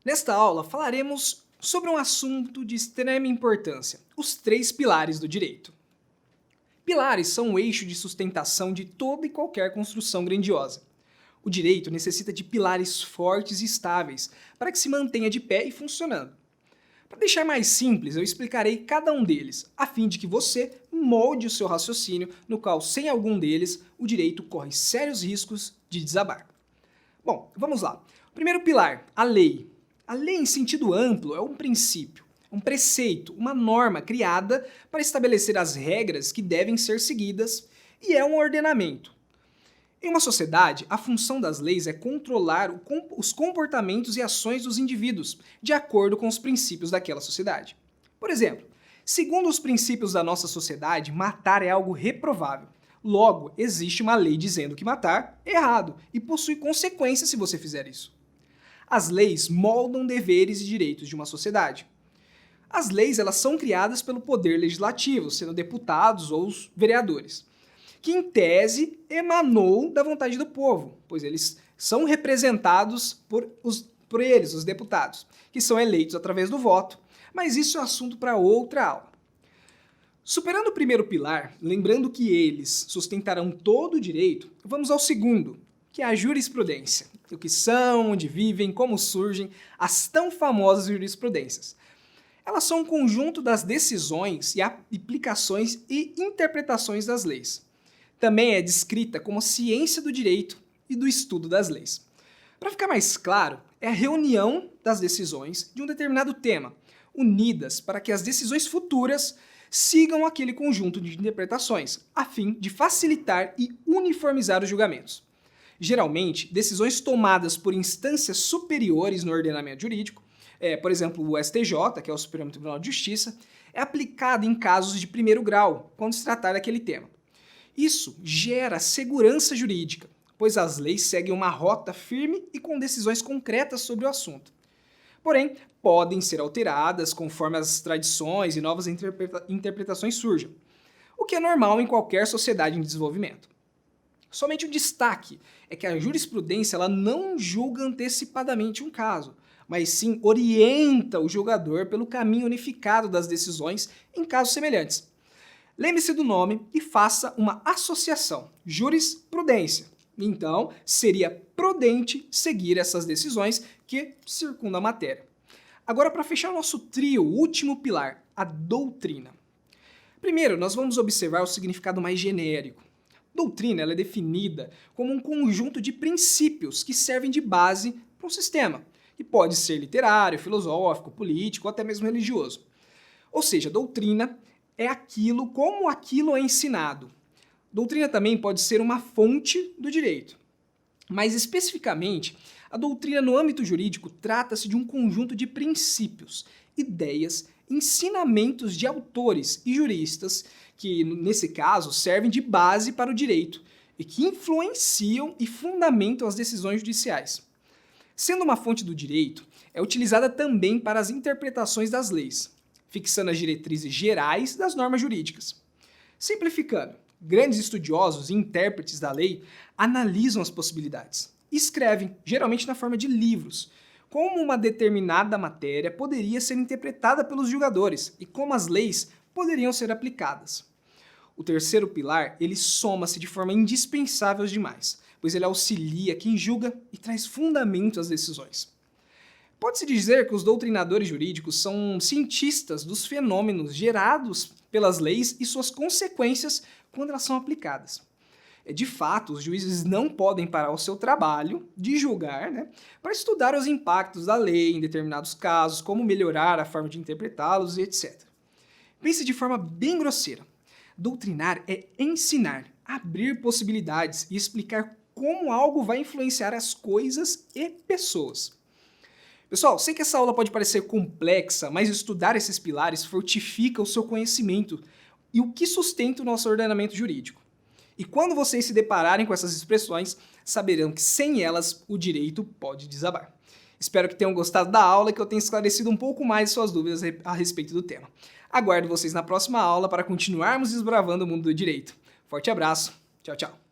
Nesta aula falaremos sobre um assunto de extrema importância, os 3 pilares do direito. Pilares são o eixo de sustentação de toda e qualquer construção grandiosa. O direito necessita de pilares fortes e estáveis para que se mantenha de pé e funcionando. Para deixar mais simples, eu explicarei cada um deles, a fim de que você molde o seu raciocínio, no qual, sem algum deles, o direito corre sérios riscos de desabar. Bom, vamos lá. O primeiro pilar, a lei. A lei, em sentido amplo, é um princípio, um preceito, uma norma criada para estabelecer as regras que devem ser seguidas e é um ordenamento. Em uma sociedade, a função das leis é controlar os comportamentos e ações dos indivíduos, de acordo com os princípios daquela sociedade. Por exemplo, segundo os princípios da nossa sociedade, matar é algo reprovável. Logo, existe uma lei dizendo que matar é errado e possui consequências se você fizer isso. As leis moldam deveres e direitos de uma sociedade. As leis elas são criadas pelo poder legislativo, sendo deputados ou os vereadores, que em tese emanou da vontade do povo, pois eles são representados por eles, os deputados, que são eleitos através do voto, mas isso é assunto para outra aula. Superando o primeiro pilar, lembrando que eles sustentarão todo o direito, vamos ao segundo, que é a jurisprudência. O que são, onde vivem, como surgem as tão famosas jurisprudências. Elas são um conjunto das decisões e aplicações e interpretações das leis. Também é descrita como a ciência do direito e do estudo das leis. Para ficar mais claro, é a reunião das decisões de um determinado tema, unidas para que as decisões futuras sigam aquele conjunto de interpretações, a fim de facilitar e uniformizar os julgamentos. Geralmente, decisões tomadas por instâncias superiores no ordenamento jurídico, por exemplo, o STJ, que é o Supremo Tribunal de Justiça, é aplicado em casos de primeiro grau, quando se tratar daquele tema. Isso gera segurança jurídica, pois as leis seguem uma rota firme e com decisões concretas sobre o assunto. Porém, podem ser alteradas conforme as tradições e novas interpretações surjam, o que é normal em qualquer sociedade em desenvolvimento. Somente o destaque é que a jurisprudência ela não julga antecipadamente um caso, mas sim orienta o julgador pelo caminho unificado das decisões em casos semelhantes. Lembre-se do nome e faça uma associação, jurisprudência. Então, seria prudente seguir essas decisões que circundam a matéria. Agora, para fechar o nosso trio, o último pilar, a doutrina. Primeiro, nós vamos observar o significado mais genérico. Doutrina ela é definida como um conjunto de princípios que servem de base para um sistema, que pode ser literário, filosófico, político ou até mesmo religioso. Ou seja, doutrina é aquilo como aquilo é ensinado. Doutrina também pode ser uma fonte do direito. Mais especificamente, a doutrina no âmbito jurídico trata-se de um conjunto de princípios, ideias, ensinamentos de autores e juristas que, nesse caso, servem de base para o direito e que influenciam e fundamentam as decisões judiciais. Sendo uma fonte do direito, é utilizada também para as interpretações das leis, fixando as diretrizes gerais das normas jurídicas. Simplificando, grandes estudiosos e intérpretes da lei analisam as possibilidades e escrevem, geralmente na forma de livros, como uma determinada matéria poderia ser interpretada pelos julgadores e como as leis poderiam ser aplicadas. O terceiro pilar, ele soma-se de forma indispensável aos demais, pois ele auxilia quem julga e traz fundamento às decisões. Pode-se dizer que os doutrinadores jurídicos são cientistas dos fenômenos gerados pelas leis e suas consequências quando elas são aplicadas. De fato, os juízes não podem parar o seu trabalho de julgar, para estudar os impactos da lei em determinados casos, como melhorar a forma de interpretá-los e etc. Pense de forma bem grosseira. Doutrinar é ensinar, abrir possibilidades e explicar como algo vai influenciar as coisas e pessoas. Pessoal, sei que essa aula pode parecer complexa, mas estudar esses pilares fortifica o seu conhecimento e o que sustenta o nosso ordenamento jurídico. E quando vocês se depararem com essas expressões, saberão que sem elas o direito pode desabar. Espero que tenham gostado da aula e que eu tenha esclarecido um pouco mais suas dúvidas a respeito do tema. Aguardo vocês na próxima aula para continuarmos desbravando o mundo do direito. Forte abraço, tchau, tchau.